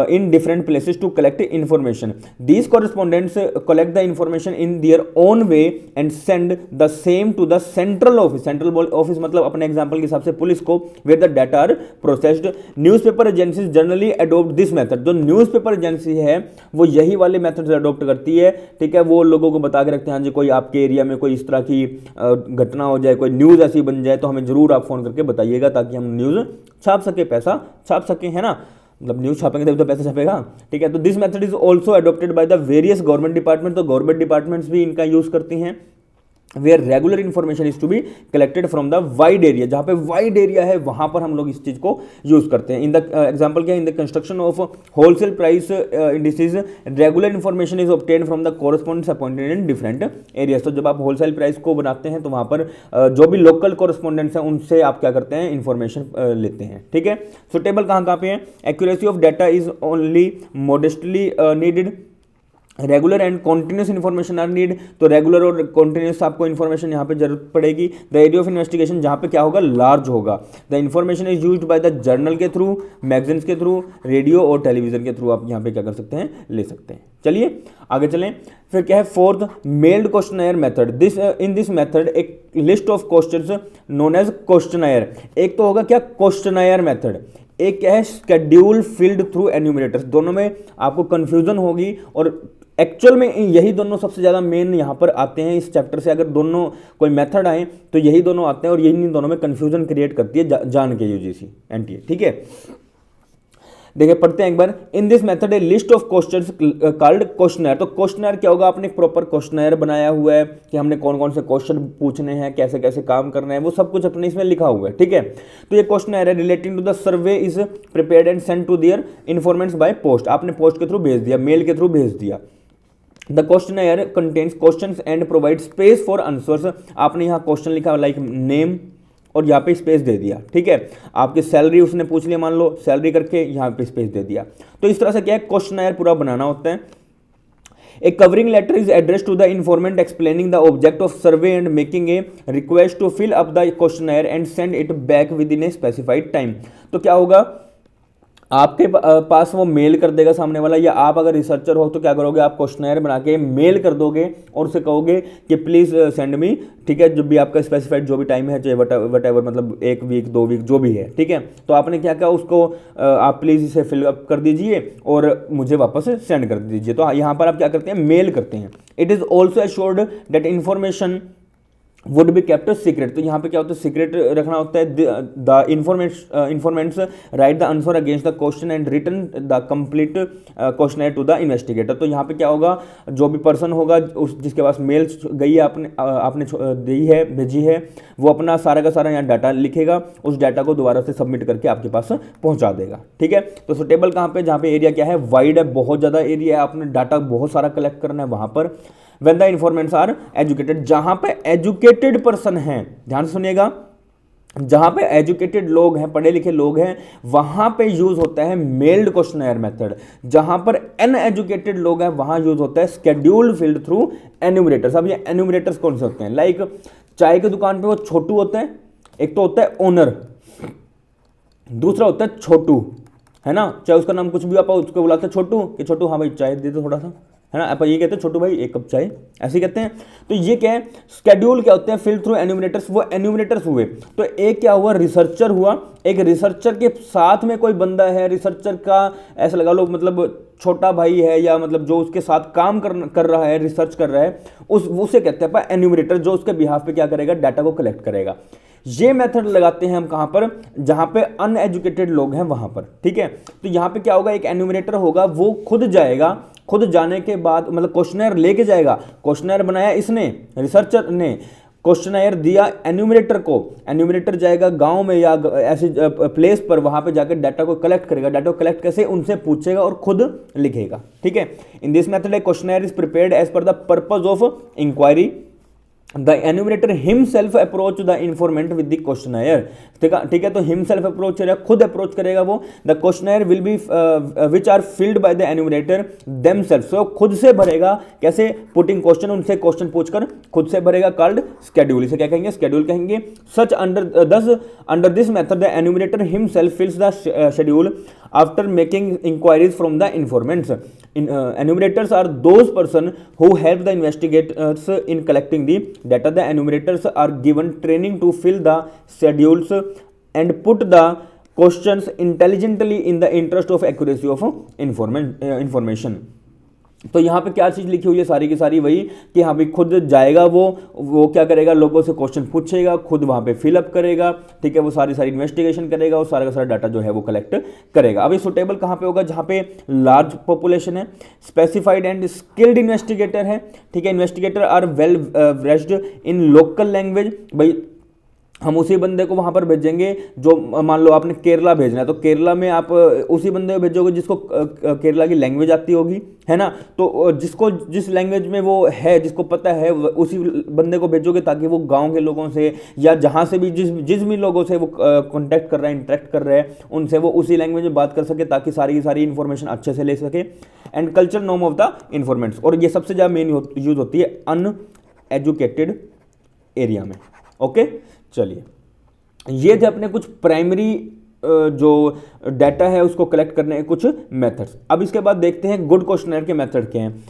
in different places to collect information. These correspondents collect the information in their own way and send the same to the central office. Central office मतलब अपने example के हिसाब से police को, where the data are processed. Newspaper agencies generally adopt this method. जो newspaper agency है वो यही वाले मेथड अडोप्ट करती है, ठीक है। वो लोगों को बता के रखते हैं हाँ जी कोई आपके एरिया में कोई इस तरह की घटना हो जाए, कोई न्यूज़ ऐसी बन जाए तो हमें जरूर आप फोन करके बताइएगा, ताकि हम न्यूज़ छाप सके, पैसा छाप सके, है ना। मतलब न्यूज़ छापेंगे तभी तो पैसा छपेगा, ठीक है। तो this method is also adopted by the various government department. तो गवर्नमेंट डिपार्टमेंट्स भी इनका यूज करती हैं, where regular information is to be collected from the wide area. जहाँ पे वाइड एरिया है वहां पर हम लोग इस चीज को यूज करते हैं। इन द एग्जांपल क्या है, in the construction of wholesale price indices regular information is obtain from the correspondents appointed in different areas. तो जब आप होलसेल प्राइस को बनाते हैं तो वहां पर जो भी लोकल कोरेस्पोंडेंट्स हैं उनसे आप क्या करते हैं, इन्फॉर्मेशन लेते हैं, ठीक है। सो टेबल कहाँ पे है, accuracy of data is only modestly needed, regular and continuous information are need. तो रेगुलर और कॉन्टिन्यूस आपको इन्फॉर्मेशन यहाँ पे जरूरत पड़ेगी। द एरिया ऑफ इन्वेस्टिगेशन जहाँ पे क्या होगा, लार्ज होगा। The information is used by the journal के थ्रू, मैगजीन्स के थ्रू, रेडियो और टेलीविजन के थ्रू आप यहाँ पे क्या कर सकते हैं, ले सकते हैं। चलिए आगे चलें। फिर क्या है, fourth mailed questionnaire method. This in this method एक list of questions known as questionnaire. एक तो होगा क्या, क्वेश्चनर मेथड, एक क्या है शेड्यूल फिल्ड थ्रू एन्यूमरेटर्स। दोनों में आपको कंफ्यूजन होगी, और एक्चुअल में यही दोनों सबसे ज़्यादा मेन यहाँ पर आते हैं इस चैप्टर से। अगर दोनों कोई मेथड आए तो यही दोनों आते हैं, और यही दोनों में कंफ्यूजन क्रिएट करती है जान के यूजीसी एनटीए, ठीक है। देखिए पढ़ते हैं एक बार। In this method a list of questions called questionnaire. तो क्वेश्चनर क्या होगा, आपने एक प्रॉपर क्वेश्चनर बनाया हुआ है कि हमने कौन कौन से क्वेश्चन पूछने हैं, कैसे कैसे काम करना है, वो सब कुछ अपने इसमें लिखा हुआ है, ठीक है। तो ये क्वेश्चनर है relating to the survey is prepared and send to their informants by post. आपने पोस्ट के थ्रू भेज दिया, मेल के थ्रू भेज दिया। The questionnaire contains questions and provide space for answers. आपने यहाँ क्वेश्चन लिखा लाइक नेम, और यहाँ पे स्पेस दे दिया, ठीक है। आपकी सैलरी उसने पूछ लिया, मान लो सैलरी करके यहाँ पे स्पेस दे दिया। तो इस तरह से क्या है, क्वेश्चनर पूरा बनाना होता है। A covering letter is addressed to the informant explaining the object of survey and making a request to fill up the questionnaire and send it back within a specified time। तो क्या होगा, आपके पास वो mail कर देगा सामने वाला, या आप अगर रिसर्चर हो तो क्या करोगे, आप क्वेश्चनर बना के मेल कर दोगे और उसे कहोगे कि प्लीज़ सेंड मी, ठीक है, जब भी आपका स्पेसिफाइड जो भी टाइम है, चाहे वट एवर मतलब 1 वीक 2 वीक जो भी है, ठीक है। तो आपने क्या कहा, उसको आप प्लीज़ इसे फिलअप कर दीजिए और मुझे वापस सेंड कर दीजिए। तो यहाँ पर आप क्या करते हैं, मेल करते हैं। It is also assured that information would B kept secret. तो यहाँ पे क्या होता है, सीक्रेट रखना होता है। The informants write the answer against the question and return the complete questionnaire to the investigator. तो यहाँ पे क्या होगा, जो भी पर्सन होगा उस जिसके पास मेल गई है, आपने दी है, भेजी है, वो अपना सारा का सारा यहाँ डाटा लिखेगा, उस डाटा को दोबारा से सबमिट करके आपके पास पहुँचा देगा, ठीक है। तो सुटेबल कहाँ पे, जहाँ पे एरिया क्या है, वाइड है, बहुत ज़्यादा एरिया है, आपने डाटा बहुत सारा कलेक्ट करना है वहाँ पर। When the informants are educated, जहां पे एजुकेटेड पर्सन हैं, ध्यान से सुनिएगा, जहां पे एजुकेटेड लोग हैं, पढ़े लिखे लोग हैं, वहां पे यूज होता है मेल्ड क्वेश्चनर मेथड। जहां पर अनएजुकेटेड लोग हैं वहां यूज होता है शेड्यूल फिल्ड थ्रू एन्यूमरेटर्स। अब ये एन्यूमरेटर्स कौन से होते हैं, लाइक चाय की दुकान पे वो छोटू होते हैं, एक तो होता है ओनर, दूसरा होता है छोटू, है ना। चाहे उसका नाम कुछ भी, आप उसको बुलाते हैं छोटू, कि छोटू हाँ भाई चाय दे दो थोड़ा सा, है ना। आप ये कहते हैं छोटू भाई 1 कप चाय, ऐसे कहते हैं। तो ये क्या है, स्केड्यूल क्या होते हैं, फिल थ्रू एन्यूमरेटर्स, वो एन्यूमरेटर्स हुए। तो एक क्या हुआ, रिसर्चर हुआ, एक रिसर्चर के साथ में कोई बंदा है, रिसर्चर का ऐसा लगा लो मतलब छोटा भाई है, या मतलब जो उसके साथ काम कर रहा है, रिसर्च कर रहा है, उसे कहते हैं एन्यूमरेटर, जो उसके बिहाफ पे क्या करेगा, डाटा को कलेक्ट करेगा। ये मेथड लगाते हैं हम कहां पर, जहां पे अनएजुकेटेड लोग हैं वहां पर, ठीक है। तो यहां पे क्या होगा, एक एन्यूमरेटर होगा, वो खुद जाएगा, खुद जाने के बाद मतलब क्वेश्चनर लेके जाएगा, क्वेश्चनर बनाया इसने, रिसर्चर ने, क्वेश्चनायर दिया एन्यूमरेटर को, एन्यूमरेटर जाएगा गांव में या ऐसे प्लेस पर, वहां पे जाकर डाटा को कलेक्ट करेगा, डाटा को कलेक्ट कैसे, उनसे पूछेगा और खुद लिखेगा, ठीक है। In this method a questionnaire is prepared as per the purpose of inquiry, the enumerator himself approach the informant with the questionnaire, ठीक है। तो हिमसेल्फ अप्रोच करेगा, खुद अप्रोच करेगा वो। The questionnaire will be which are filled by the enumerator themselves, so खुद से भरेगा, कैसे, पुटिंग क्वेश्चन, उनसे क्वेश्चन पूछकर खुद से भरेगा, कॉल्ड स्केड्यूल, इसे क्या कहेंगे, स्केड्यूल कहेंगे। Such under this method the enumerator himself fills the schedule after making inquiries from the informants. Enumerators are those person who help the investigators in collecting the data. The enumerators are given training to fill the schedules and put the questions intelligently in the interest of accuracy of information. तो यहाँ पे क्या चीज़ लिखी हुई है, सारी की सारी वही कि हाँ भाई खुद जाएगा वो क्या करेगा, लोगों से क्वेश्चन पूछेगा, खुद वहाँ पे फिलअप करेगा, ठीक है, वो सारी इन्वेस्टिगेशन करेगा और सारा का सारा डाटा जो है वो कलेक्ट करेगा। अभी सुटेबल कहाँ पे होगा, जहाँ पे लार्ज पॉपुलेशन है, स्पेसिफाइड एंड स्किल्ड इन्वेस्टिगेटर है, ठीक है। Investigator are well versed in local language, भाई हम उसी बंदे को वहां पर भेजेंगे जो, मान लो आपने केरला भेजना है, तो केरला में आप उसी बंदे को भेजोगे जिसको केरला की लैंग्वेज आती होगी, है ना। तो जिसको जिस लैंग्वेज में वो है, जिसको पता है, उसी बंदे को भेजोगे ताकि वो गांव के लोगों से या जहां से भी जिस भी लोगों से वो कॉन्टैक्ट कर रहा है, इंटरेक्ट कर रहा है, उनसे वो उसी लैंग्वेज में बात कर सके ताकि सारी की सारी इन्फॉर्मेशन अच्छे से ले सके। And culture norm of the informants, और ये सबसे ज़्यादा मेन यूज होती है अनएजुकेटेड एरिया में। ओके, चलिए, ये थे अपने कुछ प्राइमरी जो डाटा है उसको कलेक्ट करने के कुछ मेथड्स। अब इसके बाद देखते हैं गुड क्वेश्चनर के मेथड क्या हैं।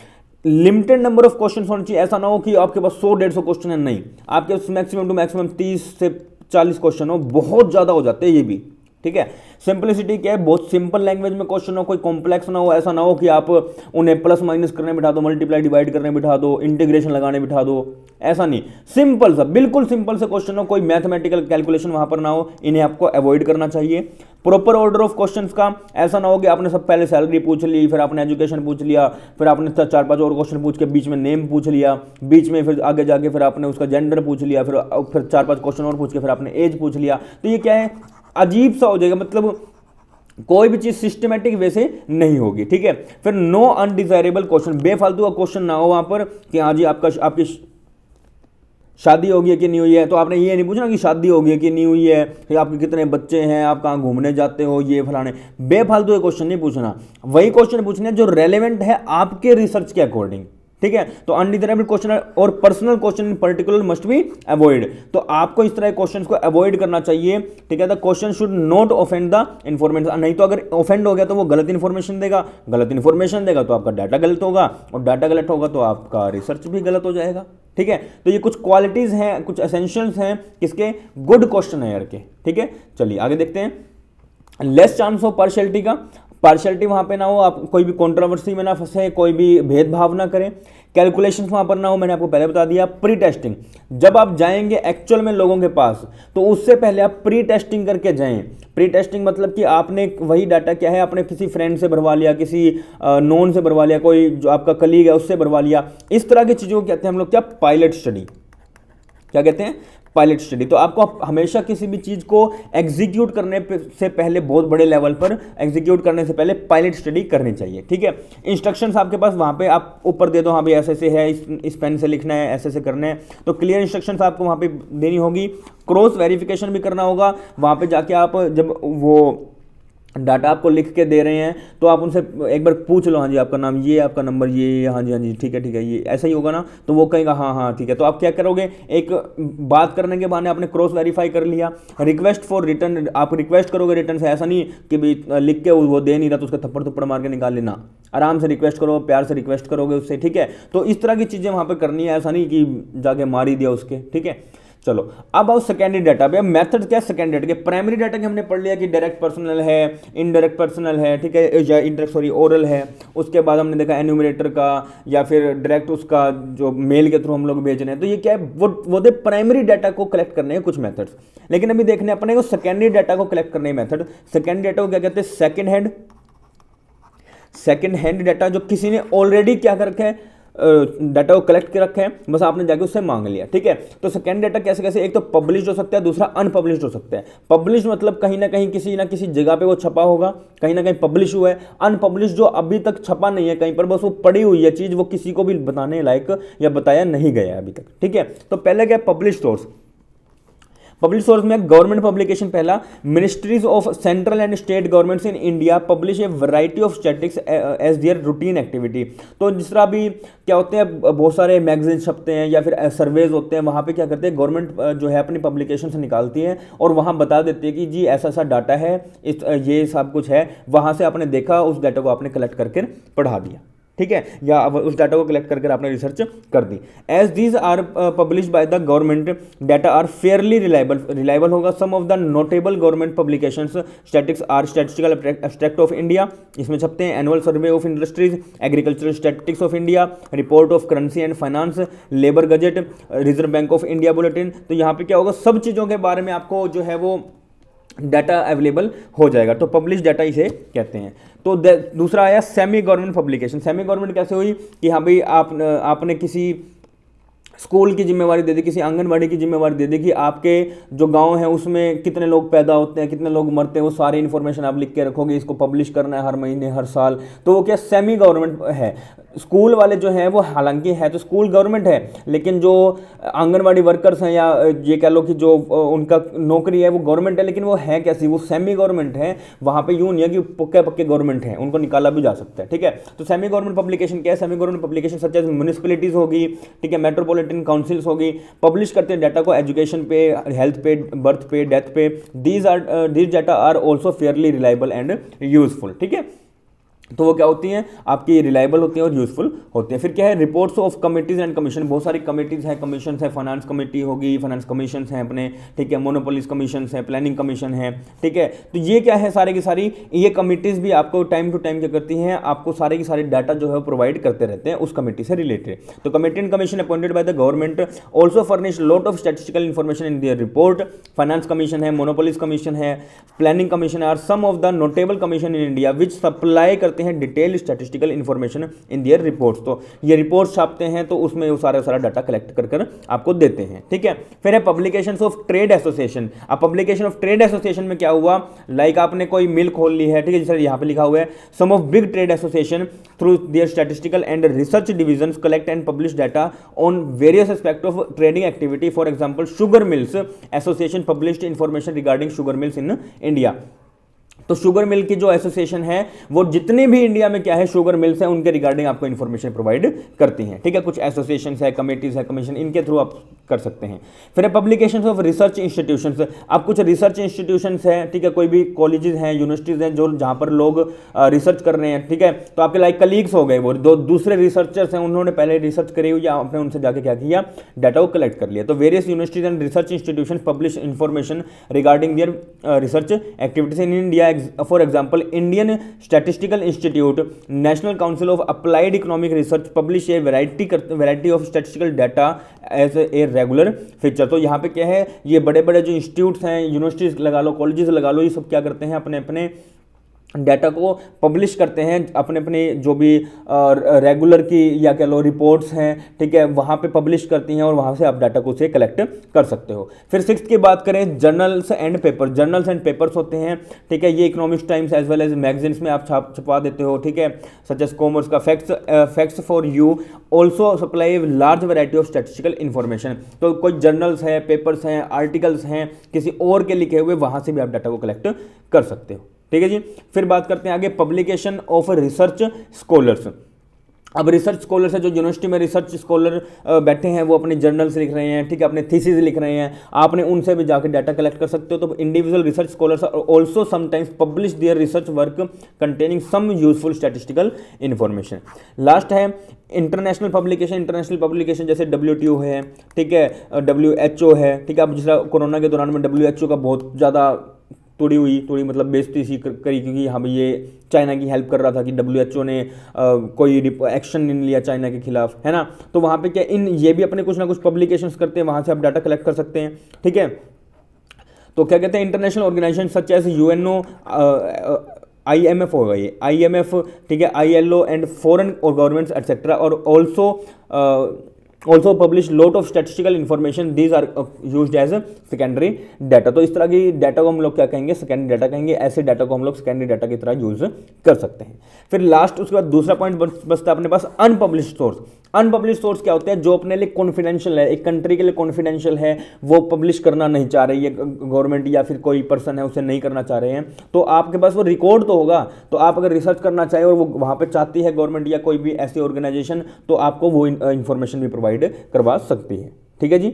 लिमिटेड नंबर ऑफ क्वेश्चन होने चाहिए, ऐसा ना हो कि आपके पास 100-150 क्वेश्चन है, नहीं, आपके पास मैक्सिमम टू मैक्सिमम 30 से 40 क्वेश्चन हो, बहुत ज़्यादा हो जाते हैं ये भी, ठीक है। सिंपलिसिटी क्या है, बहुत सिंपल लैंग्वेज में क्वेश्चन हो, कोई कॉम्प्लेक्स ना हो, ऐसा ना हो कि आप उन्हें प्लस माइनस करने बिठा दो, मल्टीप्लाई डिवाइड करने बिठा दो, इंटीग्रेशन लगाने बिठा दो, ऐसा नहीं, सिंपल सा, बिल्कुल सिंपल से क्वेश्चन हो, कोई मैथमेटिकल कैलकुलेशन वहां पर ना हो, इन्हें आपको अवॉइड करना चाहिए। प्रॉपर ऑर्डर ऑफ क्वेश्चंस का, ऐसा ना हो कि आपने सब पहले सैलरी पूछ ली, फिर आपने एजुकेशन पूछ लिया, फिर आपने 4-5 और क्वेश्चन पूछ के बीच में नेम पूछ लिया, बीच में फिर आगे जाके फिर आपने उसका जेंडर पूछ लिया, फिर 4-5 क्वेश्चन और पूछ के फिर आपने एज पूछ लिया, तो ये क्या है, अजीब सा हो जाएगा, मतलब कोई भी चीज सिस्टमेटिक वे से नहीं होगी, ठीक है। फिर नो अनडिजायरेबल क्वेश्चन, बेफालतू का क्वेश्चन ना हो वहां पर कि हाँ जी आपकी शादी हो गई है कि नहीं हुई है, तो आपने ये नहीं पूछना कि शादी हो गई है कि नहीं हुई है, आपके कितने बच्चे हैं, आप कहाँ घूमने जाते हो, ये फलाने, बेफालतू के क्वेश्चन नहीं पूछना, वही क्वेश्चन पूछने जो रेलेवेंट है आपके रिसर्च के अकॉर्डिंग, ठीक है। तो अनडिजायरेबल क्वेश्चन और personal question in particular must be avoid, तो आपको इस तरह के क्वेश्चंस को अवॉइड करना चाहिए, ठीक है। The question should not offend the information, नहीं तो अगर ऑफेंड हो गया तो वो गलत इन्फॉर्मेशन देगा, गलत इन्फॉर्मेशन देगा तो आपका डाटा गलत होगा, और डाटा गलत होगा तो आपका रिसर्च भी गलत हो जाएगा, ठीक है। तो ये कुछ क्वालिटीज हैं, कुछ एसेंशियल्स हैं किसके, गुड क्वेश्चनर के, ठीक है। चलिए आगे देखते हैं। लेस चांस ऑफ पार्शियलिटी का, पार्शियलिटी वहां पे ना हो, आप कोई भी कंट्रोवर्सी में ना फंसे, कोई भी भेदभाव ना करें, कैलकुलेशंस वहां पर ना हो, मैंने आपको पहले बता दिया। प्री टेस्टिंग, जब आप जाएंगे एक्चुअल में लोगों के पास तो उससे पहले आप प्री टेस्टिंग करके जाएं। प्री टेस्टिंग मतलब कि आपने वही डाटा क्या है, आपने किसी फ्रेंड से भरवा लिया, किसी नोन से भरवा लिया, कोई जो आपका कलीग है उससे भरवा लिया, इस तरह की चीजों को कहते हैं हम लोग क्या, पायलट स्टडी, क्या कहते हैं, पायलट स्टडी। तो आपको हमेशा किसी भी चीज को एग्जीक्यूट करने से पहले, बहुत बड़े लेवल पर एग्जीक्यूट करने से पहले पायलट स्टडी करनी चाहिए, ठीक है। इंस्ट्रक्शंस आपके पास वहां पे आप ऊपर दे दो, हाँ भाई ऐसे ऐसे है, इस पेन से लिखना है, ऐसे ऐसे करना है, तो क्लियर इंस्ट्रक्शंस आपको वहां पे देनी होगी। क्रॉस वेरिफिकेशन भी करना होगा, वहां पे जाके आप जब वो डाटा आपको लिख के दे रहे हैं तो आप उनसे एक बार पूछ लो, हाँ जी आपका नाम ये, आपका नंबर ये, हाँ जी ठीक है ये ऐसा ही होगा ना, तो वो कहेगा हाँ ठीक है। तो आप क्या करोगे, एक बात करने के बहाने आपने क्रॉस वेरीफाई कर लिया। रिक्वेस्ट फॉर रिटर्न, आप रिक्वेस्ट करोगे रिटर्न से, ऐसा नहीं कि भाई लिख के वो दे नहीं रहा तो उसका थप्पड़ मार के निकाल लेना, आराम से रिक्वेस्ट करो, प्यार से रिक्वेस्ट करोगे उससे, ठीक है। तो इस तरह की चीज़ें वहाँ पर करनी है, ऐसा नहीं कि जाके मार ही दिया उसके, ठीक है। चलो अब आओ सेकेंडरी डाटा पे। मेथड क्या है सेकेंडरी डाटा के, प्राइमरी डाटा के हमने पढ़ लिया कि डायरेक्ट पर्सनल है, इनडायरेक्ट पर्सनल है, ठीक है, या इंडायरेक्ट ओरल है। उसके बाद हमने देखा एन्यूमरेटर का या फिर डायरेक्ट उसका जो मेल के थ्रू हम लोग भेज रहे हैं, तो ये क्या है, वो दे प्राइमरी डाटा को कलेक्ट करने हैं कुछ मेथड्स। लेकिन अभी देखने अपने को सेकेंडरी डाटा को कलेक्ट करने मेथड। सेकेंडरी डाटा को क्या कहते हैं, सेकेंड हैंड डाटा, जो किसी ने ऑलरेडी क्या कर रखा है, डाटा को कलेक्ट कर रखा है, बस आपने जाके उससे मांग लिया, ठीक है। तो सेकेंड डाटा कैसे कैसे, एक तो पब्लिश हो सकता है, दूसरा अनपब्लिश हो सकता है। पब्लिश मतलब कहीं ना किसी जगह पे वो छपा होगा, कहीं ना कहीं पब्लिश हुआ है। अनपब्लिश जो अभी तक छपा नहीं है कहीं पर, बस वो पड़ी हुई है चीज, वो किसी को भी बताने लायक या बताया नहीं गया है अभी तक, ठीक है। तो पहले क्या, पब्लिश सोर्स। पब्लिश सोर्स में गवर्नमेंट पब्लिकेशन पहला, ministries of central and state governments in India publish a variety of statistics as their routine activity. तो जिस तरह भी क्या होते हैं, बहुत सारे मैगजीन छपते हैं या फिर सर्वेज होते हैं, वहाँ पे क्या करते हैं, गवर्नमेंट जो है अपनी पब्लिकेशन से निकालती है और वहाँ बता देती है कि जी ऐसा ऐसा डाटा है, ये सब कुछ है। वहाँ से आपने देखा, उस डाटा को आपने कलेक्ट करके पढ़ा दिया, ठीक है, या उस डाटा को कलेक्ट करके आपने रिसर्च कर दी। As these are publish by the government, data are fairly reliable होगा। Some of the notable government publications statics are statistical abstract of India, इसमें छपते हैं annual survey of industries, agricultural statistics of India, report of currency and finance, labour gazette, reserve bank of India bulletin. तो यहाँ पे क्या होगा, सब चीज़ों के बारे में आपको जो है वो डाटा अवेलेबल हो जाएगा, तो पब्लिश डाटा इसे कहते हैं। तो दूसरा आया semi government publication. Semi government कैसे हुई कि हाँ भाई आपने किसी स्कूल की जिम्मेवारी दे दी, किसी आंगनबाड़ी की जिम्मेवारी दे दी कि आपके जो गांव है उसमें कितने लोग पैदा होते हैं, कितने लोग मरते हैं, वो सारी इन्फॉर्मेशन आप लिख के रखोगे, इसको पब्लिश करना है हर महीने हर साल। तो वो क्या सेमी गवर्नमेंट है। स्कूल वाले जो हैं वो हालांकि है तो स्कूल गवर्नमेंट है, लेकिन जो आंगनबाड़ी वर्कर्स हैं या ये कह लो कि जो उनका नौकरी है वो गवर्नमेंट है, लेकिन वो है कैसी, वो सेमी गवर्नमेंट है। वहाँ पे यूँ नहीं है कि पक्के पक्के गवर्नमेंट हैं, उनको निकाला भी जा सकता है, ठीक है। तो सेमी गवर्नमेंट पब्लिकेशन क्या है, semi government publication such as municipalities होगी, ठीक है, मेट्रोपॉलिटन काउंसिल्स होगी, पब्लिश करते हैं डाटा को एजुकेशन पे, हेल्थ पे, बर्थ पे, डेथ पे। These data are also fairly reliable and useful, ठीक है। तो वो क्या होती हैं, आपकी रिलायबल होती हैं और यूजफुल होती हैं। फिर क्या है, reports of committees and commission. बहुत सारी कमिटीज हैं, कमीशन है, फाइनेंस कमेटी होगी, फाइनेंस कमीशन हैं अपने, ठीक है, मोनोपोलिस कमीशन है, प्लानिंग कमीशन है, ठीक है। तो ये क्या है, सारे की सारी ये कमिटीज भी आपको टाइम टू टाइम क्या करती हैं, आपको सारे की सारी डाटा जो है प्रोवाइड करते रहते हैं उस कमेटी से रिलेटेड। तो committee and commission appointed by the government also furnish lot of statistical information in their report. Finance commission है, मोनोपोलिस कमीशन है, planning commission are some of the notable commission in India which supply करते हैं detail statistical information in their reports. तो ये reports छापते हैं तो उसमें वो सारा डाटा कलेक्ट कर आपको देते हैं, ठीक है। फिर है पब्लिकेशंस ऑफ ट्रेड एसोसिएशन। अब पब्लिकेशन ऑफ ट्रेड एसोसिएशन में क्या हुआ, लाइक आपने कोई मिल खोल ली है, ठीक है, जैसे यहाँ पे लिखा हुआ है, some of big trade association through their statistical and research divisions collect and publish data on various aspect of trading activity. For example sugar mills association published information regarding sugar mills in India. तो sugar mill की जो association है वो जितने भी India में क्या है शुगर मिल्स हैं उनके रिगार्डिंग आपको इन्फॉर्मेशन प्रोवाइड करती हैं, ठीक है। कुछ एसोसिएशन है, कमेटीज है, कमीशन, इनके थ्रू आप कर सकते हैं। फिर है पब्लिकेशंस ऑफ रिसर्च इंस्टीट्यूशंस। अब कुछ रिसर्च इंस्टीट्यूशंस हैं, ठीक है, कोई भी कॉलेजेस हैं, यूनिवर्सिटीज हैं जो जहां पर लोग रिसर्च कर रहे हैं, ठीक है। तो आपके लाइक कलीग्स हो गए, वो दो दूसरे रिसर्चर्स हैं, उन्होंने पहले रिसर्च करी हुई या आपने उनसे जाके क्या किया, डाटा को कलेक्ट कर लिया। तो various universities and research institutions publish information regarding their research activities in India. For example Indian Statistical Institute, National Council of Applied Economic Research publish a variety of statistical data as a regular feature. तो यहाँ पे क्या है, ये बड़े बड़े जो institutes हैं, यूनिवर्सिटीज लगा लो, कॉलेजेस लगा लो, ये सब क्या करते हैं, अपने अपने डाटा को पब्लिश करते हैं, अपने अपने जो भी रेगुलर की या कह लो रिपोर्ट्स हैं, ठीक है, वहाँ पे पब्लिश करती हैं और वहाँ से आप डाटा को से कलेक्ट कर सकते हो। फिर सिक्स्थ की बात करें, journals and paper. Journals and papers होते हैं, ठीक है, ये Economics Times as well as magazines में आप छपवा देते हो, ठीक है, सच एज कॉमर्स का facts for you also supply large variety of statistical information. तो कोई जर्नल्स हैं, पेपर्स हैं, आर्टिकल्स हैं किसी और के लिखे हुए, वहाँ से भी आप डाटा को कलेक्ट कर सकते हो, ठीक है जी। फिर बात करते हैं आगे पब्लिकेशन ऑफ रिसर्च स्कॉलर्स। अब रिसर्च स्कॉलर्स है, जो यूनिवर्सिटी में रिसर्च स्कॉलर बैठे हैं, वो अपने जर्नल्स लिख रहे हैं, ठीक है, अपने थीसिस लिख रहे हैं, आपने उनसे भी जाकर डाटा कलेक्ट कर सकते हो। तो individual research scholars also sometimes publish their research work containing some useful statistical information. Last है इंटरनेशनल पब्लिकेशन। इंटरनेशनल पब्लिकेशन जैसे WTO है, ठीक है, WHO है, ठीक है। अब जिस कोरोना के दौरान में WHO का बहुत ज़्यादा थोड़ी मतलब बेइज्जती सी करी, क्योंकि हाँ भाई ये चाइना की हेल्प कर रहा था कि WHO ने कोई एक्शन नहीं लिया चाइना के खिलाफ, है ना। तो वहाँ पे क्या ये भी अपने कुछ ना कुछ पब्लिकेशंस करते हैं, वहाँ से आप डाटा कलेक्ट कर सकते हैं, ठीक है। तो क्या कहते हैं, international organisation such as UNO IMF होगा ये, IMF, ठीक है, ILO एंड फॉरेन और गवर्नमेंट्स एटसेट्रा, और also publish lot of statistical information, these are used as secondary data. तो इस तरह की डाटा को हम लोग क्या कहेंगे, सेकेंडरी डाटा कहेंगे। ऐसे डाटा को हम लोग सेकेंडरी डाटा की तरह यूज कर सकते हैं। फिर लास्ट उसके बाद दूसरा पॉइंट बचता है अपने पास अनपब्लिश्ड सोर्स। अनपब्लिश्ड सोर्स क्या होते हैं, जो अपने लिए कॉन्फिडेंशियल है, एक कंट्री के लिए कॉन्फिडेंशियल है, वो पब्लिश करना नहीं चाह रही है गवर्नमेंट या फिर कोई पर्सन है, उसे नहीं करना चाह रहे हैं, तो आपके पास वो रिकॉर्ड तो होगा। तो आप अगर रिसर्च करना चाहें और वो वहाँ पे चाहती है गवर्नमेंट या कोई भी ऐसी ऑर्गेनाइजेशन, तो आपको वो इंफॉर्मेशन भी प्रोवाइड करवा सकती है। ठीक है जी,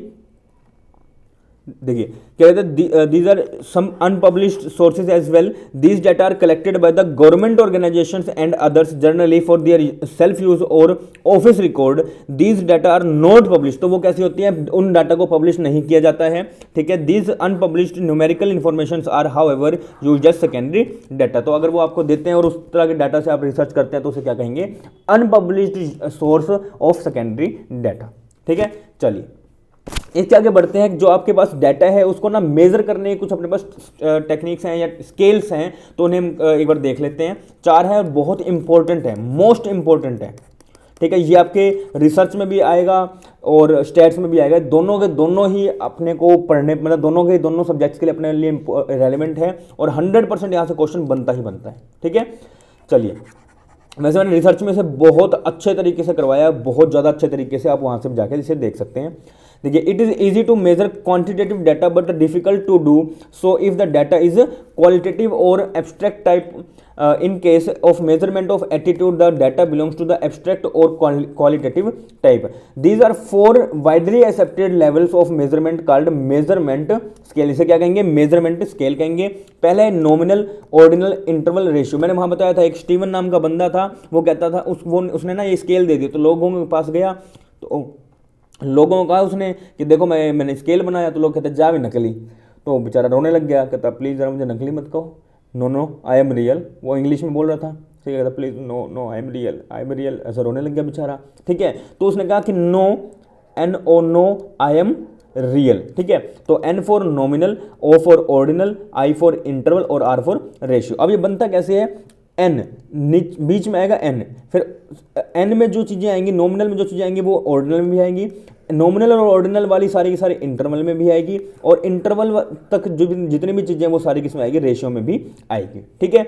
देखिए क्या कहते हैं, these are some unpublished sources as well, these data are collected by the government organisations and others generally for their self use और office record, these data are not publish. तो वो कैसी होती है, उन डाटा को पब्लिश नहीं किया जाता है। ठीक है, these unpublished numerical information are however used as secondary data. तो अगर वो आपको देते हैं और उस तरह के डाटा से आप रिसर्च करते हैं तो उसे क्या कहेंगे, unpublished source of secondary data. ठीक है, चलिए इसके आगे बढ़ते हैं। जो आपके पास डाटा है उसको ना मेजर करने के कुछ अपने पास टेक्निक्स हैं या स्केल्स हैं, तो उन्हें हम एक बार देख लेते हैं। 4 है और बहुत इंपॉर्टेंट है, मोस्ट इंपॉर्टेंट है। ठीक है, ये आपके रिसर्च में भी आएगा और स्टैट्स में भी आएगा। दोनों के दोनों ही अपने को पढ़ने, मतलब दोनों के दोनों सब्जेक्ट्स के लिए अपने लिए रेलिवेंट है और 100% यहाँ से क्वेश्चन बनता ही बनता है। ठीक है, चलिए वैसे मैंने रिसर्च में से बहुत अच्छे तरीके से करवाया, बहुत ज़्यादा अच्छे तरीके से, आप वहाँ से जाकर इसे देख सकते हैं। देखिए, it is easy to measure quantitative data but difficult to do so if the data is qualitative और abstract type. In case of measurement of attitude, the data belongs to the abstract or qualitative type. These are 4 widely accepted levels of measurement called measurement scale. इसे क्या कहेंगे, measurement scale कहेंगे। पहला है nominal, ordinal, interval, ratio। मैंने वहाँ बताया था, एक स्टीवन नाम का बंदा था, वो कहता था उसने ना ये स्केल दे दी, तो लोगों के पास गया तो लोगों को कहा उसने कि देखो मैंने स्केल बनाया, तो लोग कहते जा भी नकली। तो बेचारा रोने लग गया, कहता प्लीज़ जरा मुझे नकली मत कहो, नो आई एम रियल। वो इंग्लिश में बोल रहा था, ठीक है, कहता please no I am real, ऐसा रोने लग गया बेचारा। ठीक है, तो उसने कहा कि no no I am real. ठीक है, तो N for nominal, O for ordinal, I for interval और R फॉर रेशियो। अब ये बनता कैसे है, N बीच में आएगा N, फिर N में जो चीज़ें आएंगी, नॉमिनल में जो चीज़ें आएंगी वो ऑर्डिनल में भी आएंगी, नॉमिनल और ऑर्डिनल वाली सारी की सारी इंटरवल में भी आएगी, और इंटरवल तक जो जितनी भी चीज़ें वो सारी किस में आएगी, रेशियो में भी आएगी। ठीक है,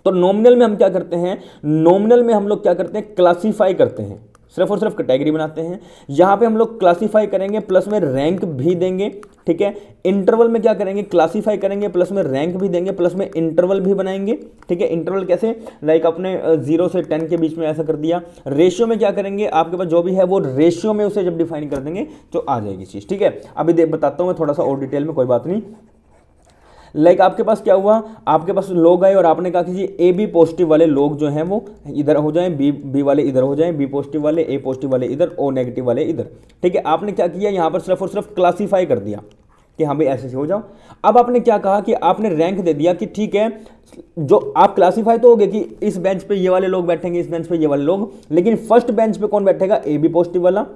तो नॉमिनल में हम क्या करते हैं, नॉमिनल में हम लोग क्या करते हैं, क्लासीफाई करते हैं, सिर्फ और सिर्फ कैटेगरी बनाते हैं। यहाँ पे हम लोग क्लासीफाई करेंगे, प्लस में रैंक भी देंगे। ठीक है, इंटरवल में क्या करेंगे, क्लासीफाई करेंगे, प्लस में रैंक भी देंगे, प्लस में इंटरवल भी बनाएंगे। ठीक है, इंटरवल कैसे, लाइक अपने 0 से 10 के बीच में ऐसा कर दिया। रेशियो में क्या करेंगे, आपके पास जो भी है वो रेशियो में उसे जब डिफाइन कर देंगे तो आ जाएगी चीज़। ठीक है, अभी बताता हूँ मैं थोड़ा सा और डिटेल में, कोई बात नहीं। लाइक आपके पास क्या हुआ, आपके पास लोग आए और आपने कहा कि जी AB पॉजिटिव वाले लोग जो हैं वो इधर हो जाएं, बी वाले इधर हो जाएं, B पॉजिटिव वाले, A पॉजिटिव वाले इधर, O नेगेटिव वाले इधर। ठीक है, आपने क्या किया, यहाँ पर सिर्फ और सिर्फ क्लासीफाई कर दिया कि हाँ भाई ऐसे से हो जाओ। अब आपने क्या कहा कि आपने रैंक दे दिया कि ठीक है, जो आप क्लासीफाई तो हो गए कि इस बेंच पे ये वाले लोग बैठेंगे, इस बेंच पे ये वाले लोग, लेकिन फर्स्ट बेंच पे कौन बैठेगा, AB पॉजिटिव वाला,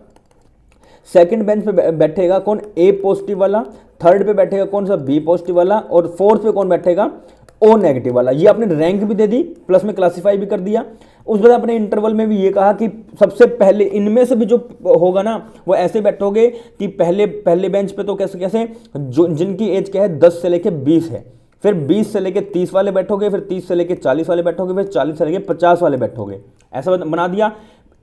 सेकंड बेंच पे बैठेगा कौन, A पॉजिटिव वाला, थर्ड पे बैठेगा कौन सा, B पॉजिटिव वाला, और फोर्थ पे कौन बैठेगा, O नेगेटिव वाला। ये आपने रैंक भी दे दी, प्लस में क्लासीफाई भी कर दिया। उस बाद अपने इंटरवल में भी ये कहा कि सबसे पहले इनमें से भी जो होगा ना वो ऐसे बैठोगे कि पहले बेंच पे तो कैसे कैसे जो जिनकी एज क्या है 10 से लेके 20 है, फिर 20 से लेके 30 वाले बैठोगे, फिर 30 से लेके 40 वाले बैठोगे, फिर 40 से लेके 50 वाले बैठोगे। ऐसा बना दिया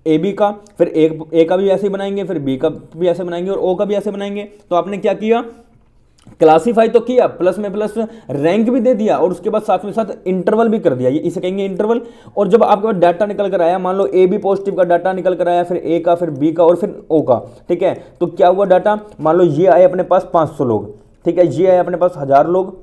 AB का, फिर A का भी ऐसे ही बनाएंगे, फिर B का भी ऐसे बनाएंगे और O का भी ऐसे बनाएंगे। तो आपने क्या किया, क्लासीफाई तो किया, प्लस में प्लस रैंक भी दे दिया, और उसके बाद साथ में साथ इंटरवल भी कर दिया, ये इसे कहेंगे इंटरवल। और जब आपके पास डाटा निकल कर आया, मान लो AB पॉजिटिव का डाटा निकल कर आया, फिर A का, फिर B का और फिर O का। ठीक है, तो क्या हुआ डाटा, मान लो ये आए अपने पास 500 लोग, ठीक है, ये आए अपने पास 1000 लोग,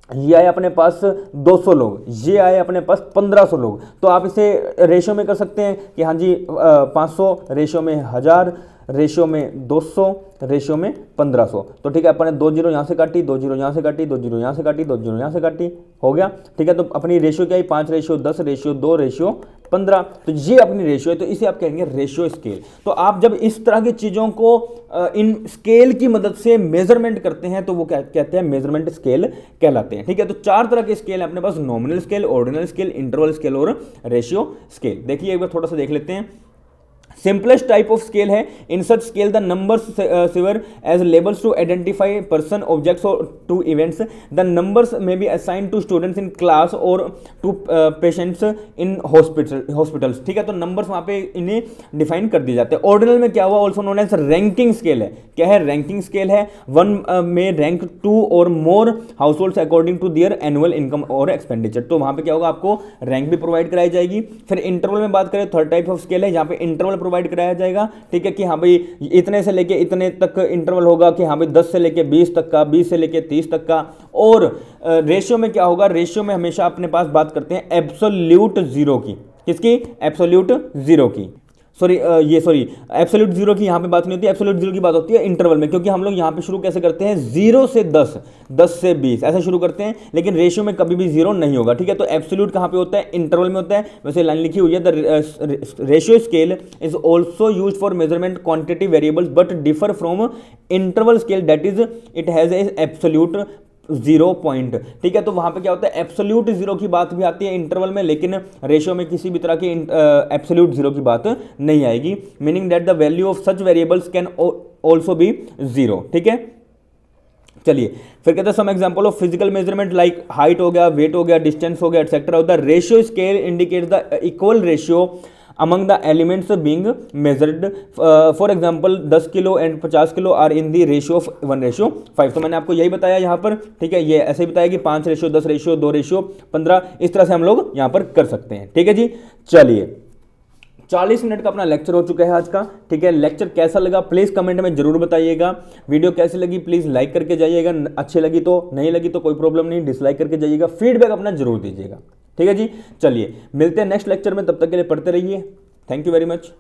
ये आए अपने पास 200 लोग, ये आए अपने पास 1500 लोग। तो आप इसे रेशियो में कर सकते हैं कि हाँ जी 500 रेशियो में 1000, रेशियो में 200, रेशियो में 1500। तो ठीक है, अपने 2 जीरो यहाँ से काटी, 2 जीरो यहाँ से काटी, 2 जीरो यहाँ से काटी, 2 जीरो यहाँ से काटी, हो गया। ठीक है, तो अपनी रेशियो क्या है, 5/10, रेशियो 2, रेशियो 15, तो ये अपनी रेशियो है, तो इसे आप कहेंगे रेशियो स्केल। तो आप जब इस तरह की चीज़ों को इन स्केल की मदद से मेजरमेंट करते हैं तो वो क्या कहते हैं, मेजरमेंट स्केल कहलाते हैं। ठीक है, तो 4 तरह के स्केल हैं अपने पास, nominal scale, ordinal scale, interval scale और रेशियो स्केल। देखिए एक बार थोड़ा सा देख लेते हैं। सिंपलेस्ट टाइप ऑफ स्केल है, in such scale the numbers serve as labels to identify person, objects और to events. The numbers may be assigned to students in class और टू पेशेंट्स इन हॉस्पिटल्स। ठीक है, तो numbers वहां पे इन्हें define कर दिए जाते हैं। ऑर्डिनल में क्या हुआ, also known as ranking scale है। क्या है, रैंकिंग स्केल है। 1 में रैंक 2 और more households according to their annual income और एक्सपेंडिचर। तो वहां पे क्या होगा, आपको रैंक भी प्रोवाइड कराई जाएगी। फिर इंटरवल में बात करें, थर्ड टाइप ऑफ स्केल है, जहां पे इंटरवल प्रोवाइड कराया जाएगा। ठीक है, कि हाँ भाई इतने से लेके इतने तक इंटरवल होगा, कि हाँ भाई 10 से लेके 20 तक का, 20 से लेके 30 तक का। और रेशियो में क्या होगा, रेशियो में हमेशा अपने पास बात करते हैं एब्सोल्यूट जीरो की। किसकी, एब्सोल्यूट जीरो की। एब्सोल्यूट जीरो की यहां पे बात नहीं होती, एब्सोल्यूट जीरो की बात होती है इंटरवल में, क्योंकि हम लोग यहां पे शुरू कैसे करते हैं, 0 से 10, 10 से 20 ऐसे शुरू करते हैं, लेकिन रेशियो में कभी भी 0 नहीं होगा। ठीक है, तो एब्सोल्यूट कहां पे होता है, इंटरवल में होता है। वैसे लाइन लिखी हुई है, the ratio scale is also use for measurement quantity variables but differ from interval scale, that is it has a absolute 0 point. ठीक है, तो वहां पे क्या होता है, एब्सोल्यूट जीरो की बात भी आती है इंटरवल में, लेकिन रेशियो में किसी भी तरह की एब्सोल्यूट जीरो की बात नहीं आएगी। Meaning that the value of such variables can also be 0। ठीक है, चलिए फिर कहते हैं some example of physical measurement like height हो गया, वेट हो गया, डिस्टेंस हो गया, etcetera. The ratio scale indicates the equal ratio among the elements being measured. For example 10 kilo and 50 kilo are in the ratio of 1:5। तो मैंने आपको यही बताया यहाँ पर। ठीक है, ये ऐसे ही बताया कि 5:10 रेशियो, 2:15, इस तरह से हम लोग यहाँ पर कर सकते हैं। ठीक है जी, चलिए 40 मिनट का अपना लेक्चर हो चुका है आज का। ठीक है, लेक्चर कैसा लगा प्लीज़ कमेंट में जरूर बताइएगा। वीडियो कैसी लगी प्लीज़ लाइक करके जाइएगा, अच्छी लगी तो, नहीं लगी तो कोई प्रॉब्लम नहीं, डिसलाइक करके जाइएगा। फीडबैक अपना जरूर दीजिएगा। ठीक है जी, चलिए मिलते हैं नेक्स्ट लेक्चर में, तब तक के लिए पढ़ते रहिए। Thank you very much.